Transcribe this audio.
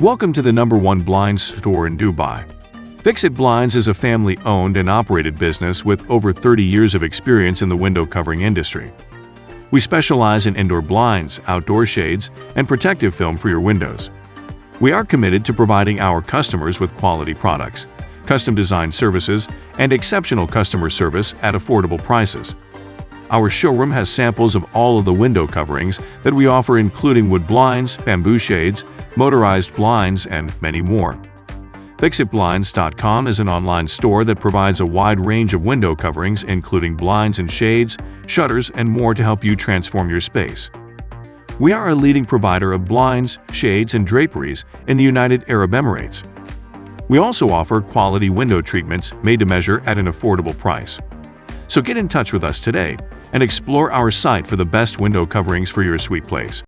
Welcome to the #1 blinds store in Dubai. Fixit Blinds is a family-owned and operated business with over 30 years of experience in the window covering industry. We specialize in indoor blinds, outdoor shades, and protective film for your windows. We are committed to providing our customers with quality products, custom design services, and exceptional customer service at affordable prices. Our showroom has samples of all of the window coverings that we offer, including wood blinds, bamboo shades, motorized blinds, and many more. FixitBlinds.com is an online store that provides a wide range of window coverings, including blinds and shades, shutters, and more to help you transform your space. We are a leading provider of blinds, shades, and draperies in the United Arab Emirates. We also offer quality window treatments made to measure at an affordable price. So get in touch with us today and explore our site for the best window coverings for your sweet place.